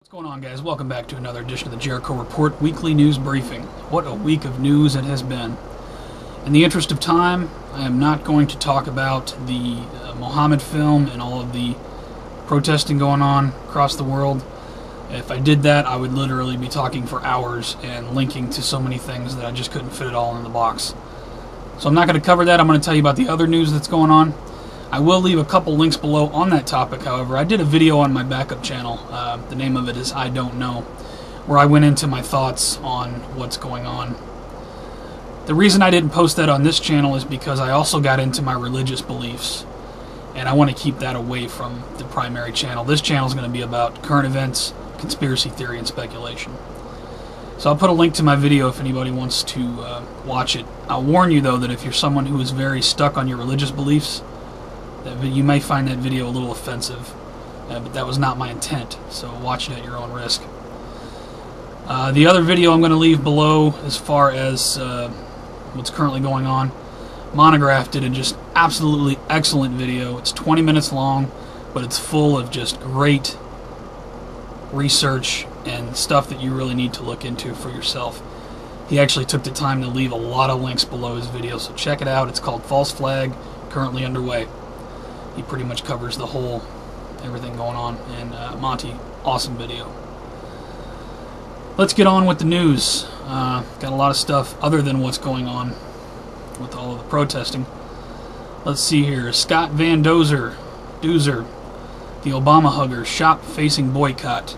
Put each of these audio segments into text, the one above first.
What's going on, guys? Welcome back to another edition of the Jericho Report Weekly News Briefing. What a week of news it has been. In the interest of time, I am not going to talk about the Mohammed film and all of the protesting going on across the world. If I did that, I would literally be talking for hours and linking to so many things that I just couldn't fit it all in the box. So I'm not going to cover that. I'm going to tell you about the other news that's going on. I will leave a couple links below on that topic, however. I did a video on my backup channel. The name of it is I Don't Know, where I went into my thoughts on what's going on. The reason I didn't post that on this channel is because I also got into my religious beliefs, and I want to keep that away from the primary channel. This channel is going to be about current events, conspiracy theory, and speculation. So I'll put a link to my video if anybody wants to watch it. I'll warn you, though, that if you're someone who is very stuck on your religious beliefs, you may find that video a little offensive, but that was not my intent, so watch it at your own risk. The other video I'm going to leave below as far as what's currently going on. Montagraph did a just absolutely excellent video. It's 20 minutes long, but it's full of just great research and stuff that you really need to look into for yourself. He actually took the time to leave a lot of links below his video, so check it out. It's called False Flag, currently underway. He pretty much covers the whole, everything going on, and Monty, awesome video. Let's get on with the news. Got a lot of stuff other than what's going on with all of the protesting. Let's see here. Scott Van Dozer, the Obama hugger, shop facing boycott.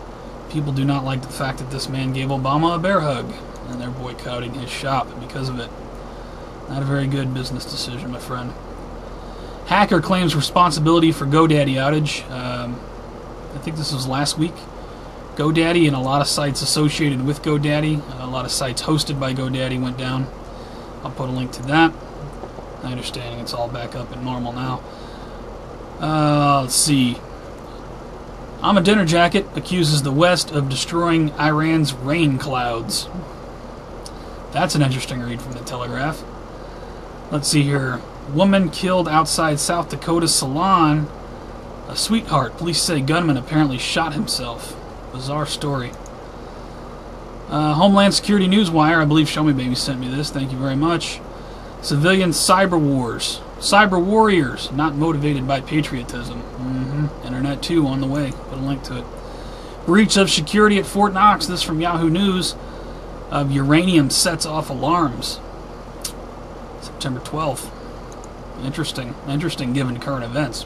People do not like the fact that this man gave Obama a bear hug, and they're boycotting his shop because of it. Not a very good business decision, my friend. Hacker claims responsibility for GoDaddy outage. I think this was last week. GoDaddy and a lot of sites associated with GoDaddy, a lot of sites hosted by GoDaddy went down. I'll put a link to that. My understanding it's all back up and normal now. Let's see. I'm a Dinner Jacket accuses the West of destroying Iran's rain clouds. That's an interesting read from the Telegraph. Let's see here. Woman killed outside South Dakota's Salon. A sweetheart. Police say gunman apparently shot himself. Bizarre story. Homeland Security Newswire, I believe Show Me Baby sent me this. Thank you very much. Civilian cyber wars. Cyber warriors, not motivated by patriotism. Internet 2 on the way. Put a link to it. Breach of security at Fort Knox. This from Yahoo News. Of uranium sets off alarms. September 12th. Interesting given current events.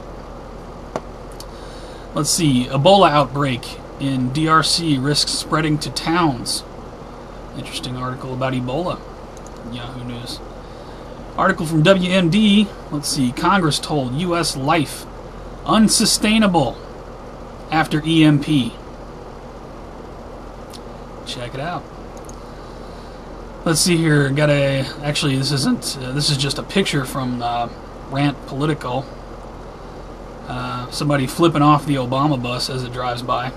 Let's see. Ebola outbreak in DRC risks spreading to towns. Interesting article about Ebola. Yahoo News. Article from WMD. Let's see. Congress told U.S. life unsustainable after EMP. Check it out. Let's see here. Got a. Actually, this isn't. This is just a picture from Rant Political. Somebody flipping off the Obama bus as it drives by.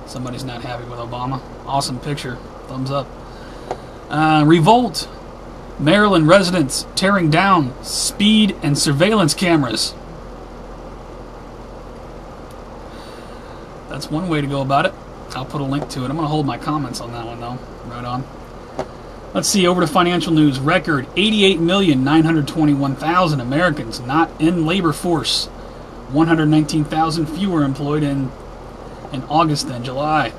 Somebody's not happy with Obama. Awesome picture. Thumbs up. Revolt. Maryland residents tearing down speed and surveillance cameras. That's one way to go about it. I'll put a link to it. I'm going to hold my comments on that one, though. Right on. Let's see, over to financial news. Record 88,921,000 Americans not in labor force. 119,000 fewer employed in August than July.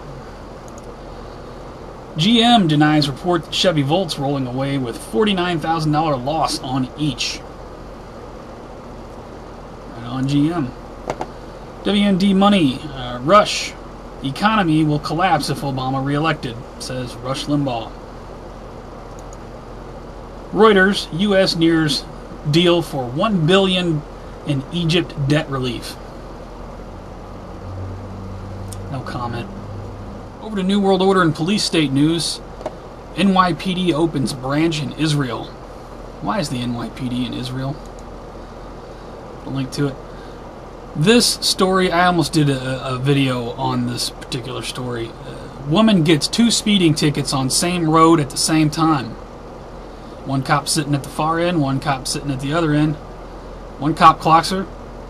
GM denies report that Chevy Volts rolling away with $49,000 loss on each. Right on GM. WMD Money. Rush. Economy will collapse if Obama reelected, says Rush Limbaugh. Reuters, U.S. nears deal for $1 billion in Egypt debt relief. No comment. Over to New World Order and police state news. NYPD opens branch in Israel. Why is the NYPD in Israel? I'll link to it. This story, I almost did a video on this particular story. Woman gets 2 speeding tickets on same road at the same time. One cop sitting at the far end, one cop sitting at the other end. One cop clocks her.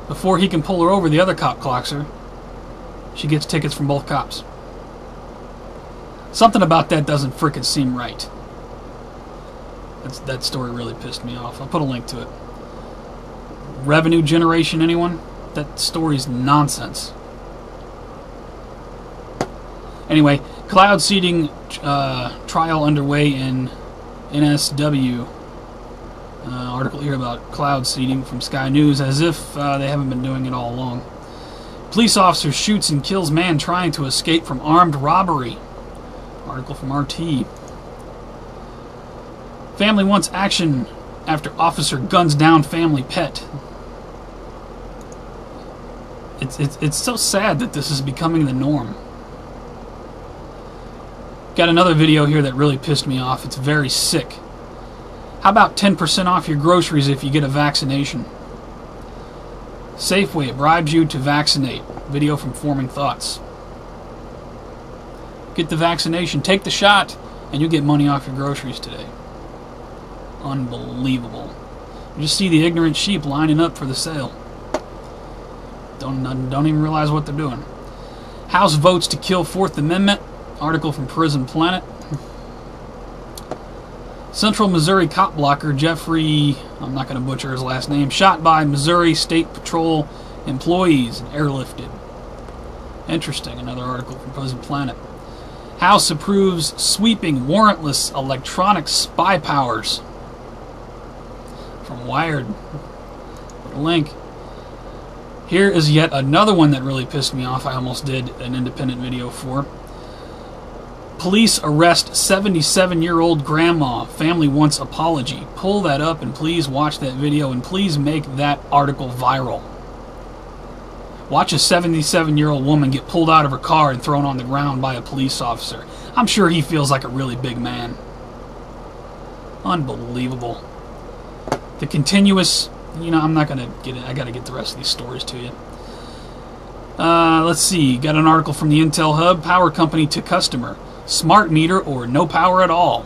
Before he can pull her over, the other cop clocks her. She gets tickets from both cops. Something about that doesn't frickin' seem right. That story really pissed me off. I'll put a link to it. Revenue generation, anyone? That story's nonsense. Anyway, cloud seeding trial underway in NSW. Article here about cloud seeding from Sky News, as if they haven't been doing it all along. Police officer shoots and kills man trying to escape from armed robbery. Article from RT. Family wants action after officer guns down family pet. It's so sad that this is becoming the norm. Got another video here that really pissed me off. It's very sick. How about 10% off your groceries if you get a vaccination? Safeway bribes you to vaccinate. Video from Forming Thoughts. Get the vaccination, take the shot, and you get money off your groceries today. Unbelievable. You just see the ignorant sheep lining up for the sale. Don't even realize what they're doing. House votes to kill Fourth Amendment. Article from Prison Planet. Central Missouri cop blocker Jeffrey, I'm not going to butcher his last name, shot by Missouri State Patrol employees and airlifted. Interesting. Another article from Prison Planet. House approves sweeping warrantless electronic spy powers. From Wired. Put a link. Here is yet another one that really pissed me off. I almost did an independent video for. Police arrest 77-year-old grandma. Family wants apology. Pull that up and please watch that video and please make that article viral. Watch a 77-year-old woman get pulled out of her car and thrown on the ground by a police officer. I'm sure he feels like a really big man. Unbelievable. The continuous... You know, I'm not going to get it. I got to get the rest of these stories to you. Let's see. Got an article from the Intel Hub. Power company to customer. Smart meter or no power at all.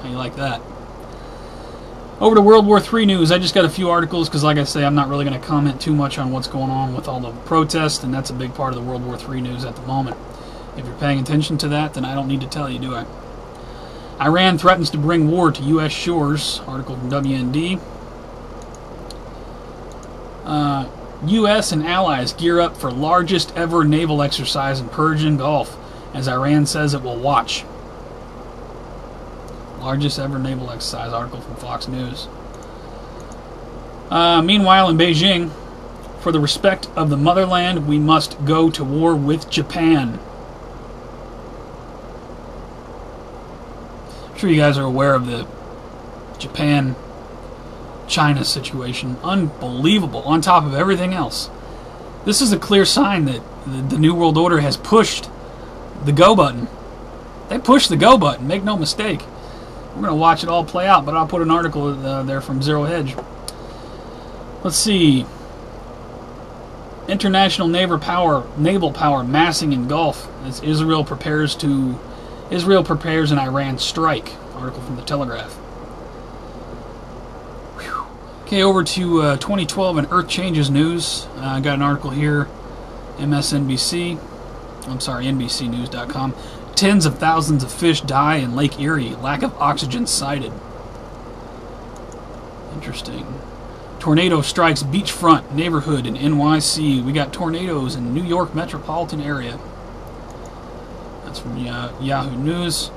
How you like that? Over to World War III news. I just got a few articles because, like I say, I'm not really going to comment too much on what's going on with all the protests, and that's a big part of the World War III news at the moment. If you're paying attention to that, then I don't need to tell you, do I? Iran threatens to bring war to U.S. shores. Article from WND. U.S. and allies gear up for largest ever naval exercise in Persian Gulf, as Iran says it will watch. Largest ever naval exercise. Article from Fox News. Meanwhile, in Beijing, for the respect of the motherland, we must go to war with Japan. I'm sure you guys are aware of the Japan-China situation. Unbelievable, on top of everything else. This is a clear sign that the New World Order has pushed the go button. They pushed the go button, make no mistake. We're going to watch it all play out, but I'll put an article there from Zero Hedge. Let's see. International naval power massing in Gulf as Israel prepares an Iran strike. Article from the Telegraph. Whew. Okay, over to 2012 and Earth Changes news. I got an article here. NBCnews.com. Tens of thousands of fish die in Lake Erie. Lack of oxygen cited. Interesting. Tornado strikes beachfront neighborhood in NYC. We got tornadoes in New York metropolitan area. That's from Yahoo News.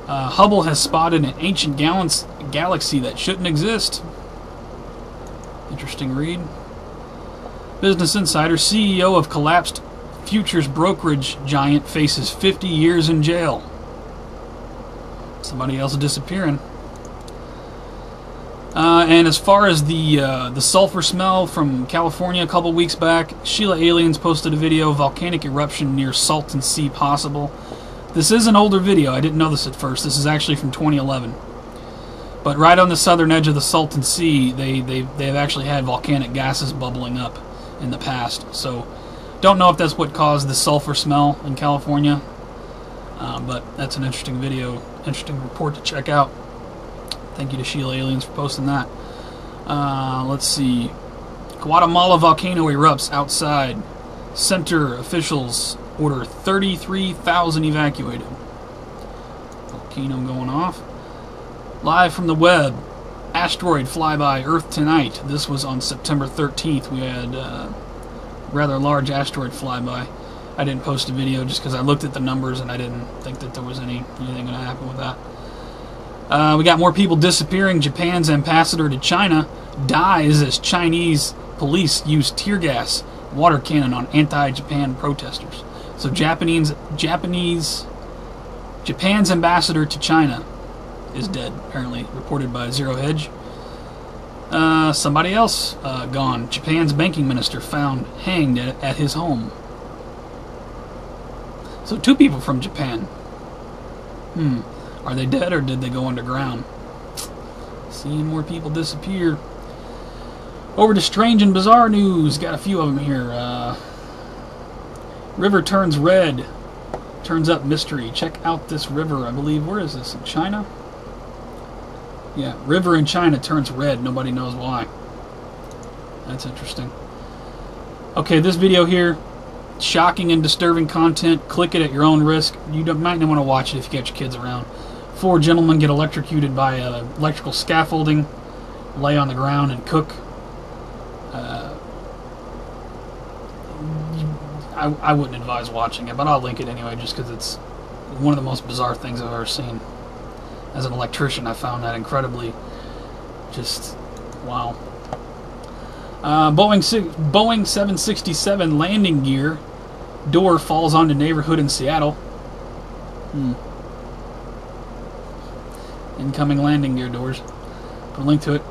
Hubble has spotted an ancient galaxy that shouldn't exist. Interesting read. Business Insider, CEO of collapsed futures brokerage giant faces 50 years in jail. Somebody else disappearing. And as far as the sulfur smell from California a couple weeks back, Sheila Aliens posted a video of volcanic eruption near Salton Sea possible. This is an older video. I didn't know this at first. This is actually from 2011. But right on the southern edge of the Salton Sea, they've actually had volcanic gases bubbling up in the past. So don't know if that's what caused the sulfur smell in California. But that's an interesting video, interesting report to check out. Thank you to Sheila Aliens for posting that. Let's see. Guatemala volcano erupts outside. Center officials Order 33,000 evacuated. Volcano going off. Live from the web. Asteroid flyby Earth tonight. This was on September 13th. We had rather large asteroid flyby. I didn't post a video just because I looked at the numbers and I didn't think that there was anything going to happen with that. We got more people disappearing. Japan's ambassador to China dies as Chinese police use tear gas, water cannon on anti-Japan protesters. So Japan's ambassador to China is dead, apparently, reported by Zero Hedge. Somebody else gone. Japan's banking minister found hanged at his home. So 2 people from Japan. Are they dead or did they go underground? Seeing more people disappear. Over to strange and bizarre news. Got a few of them here. River turns red. Turns up mystery. Check out this river, I believe. Where is this? In China? Yeah, river in China turns red. Nobody knows why. That's interesting. Okay, this video here, shocking and disturbing content. Click it at your own risk. You might not want to watch it if you get your kids around. 4 gentlemen get electrocuted by electrical scaffolding, lay on the ground and cook. I wouldn't advise watching it, but I'll link it anyway just because it's one of the most bizarre things I've ever seen. As an electrician, I found that incredibly just wow. Boeing 767 landing gear door falls onto neighborhood in Seattle. Incoming landing gear doors. Put a link to it.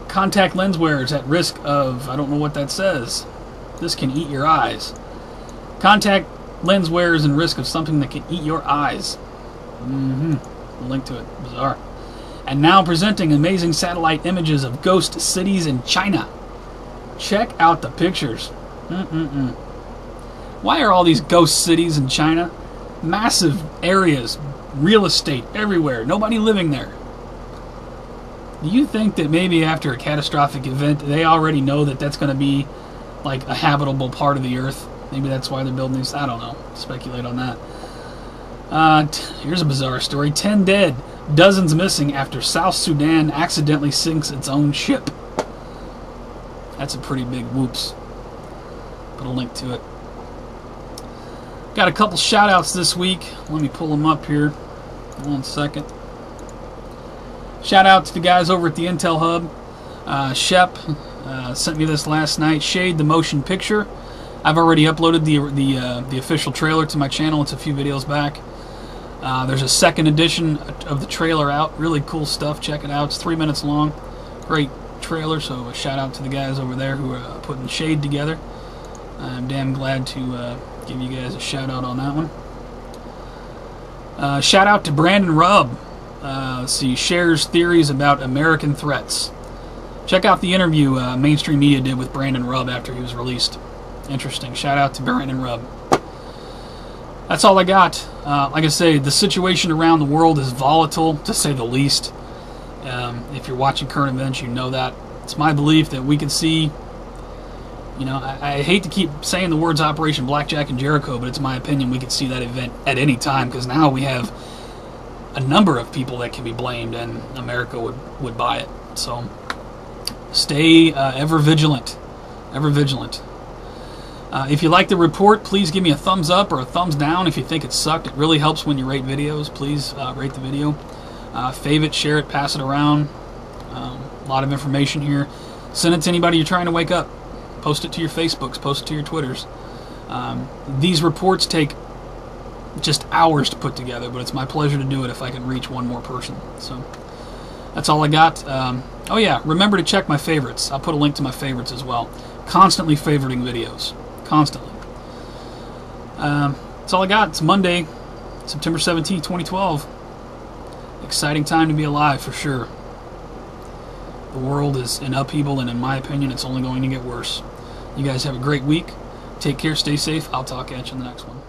Contact lens wearers at risk of, I don't know what that says. This can eat your eyes. Contact lens wearers in risk of something that can eat your eyes. Link to it. Bizarre. And now presenting amazing satellite images of ghost cities in China. Check out the pictures. Why are all these ghost cities in China? Massive areas, real estate everywhere, nobody living there. Do you think that maybe after a catastrophic event, they already know that that's going to be like a habitable part of the earth? Maybe that's why they're building these. I don't know. Speculate on that. Here's a bizarre story. 10 dead, dozens missing after South Sudan accidentally sinks its own ship. That's a pretty big whoops. Put a link to it. Got a couple shout outs this week. Let me pull them up here. 1 second. Shout out to the guys over at the Intel Hub. Shep sent me this last night. Shade the motion picture. I've already uploaded the official trailer to my channel. It's a few videos back. There's a second edition of the trailer out. Really cool stuff. Check it out. It's 3 minutes long. Great trailer. So a shout out to the guys over there who are putting Shade together. I'm damn glad to give you guys a shout out on that one. Shout out to Brandon Rubb. He shares theories about American threats. Check out the interview mainstream media did with Brandon Rubb after he was released. Interesting. Shout out to Brandon Rubb. That's all I got. Like I say, the situation around the world is volatile, to say the least. If you're watching current events, you know that. It's my belief that we can see, you know, I hate to keep saying the words Operation Blackjack and Jericho, but it's my opinion we could see that event at any time, because now we have a number of people that can be blamed, and America would buy it. So stay ever vigilant. Ever vigilant. If you like the report, please give me a thumbs up or a thumbs down if you think it sucked. It really helps when you rate videos. Please rate the video. Fave it, share it, pass it around. A lot of information here. Send it to anybody you're trying to wake up. Post it to your Facebooks. Post it to your Twitters. These reports take just hours to put together, but it's my pleasure to do it if I can reach one more person. So that's all I got. Oh yeah, remember to check my favorites. I'll put a link to my favorites as well. Constantly favoriting videos. Constantly. That's all I got. It's Monday, September 17th, 2012. Exciting time to be alive, for sure. The world is in upheaval, and in my opinion, it's only going to get worse. You guys have a great week. Take care, stay safe. I'll talk at you in the next one.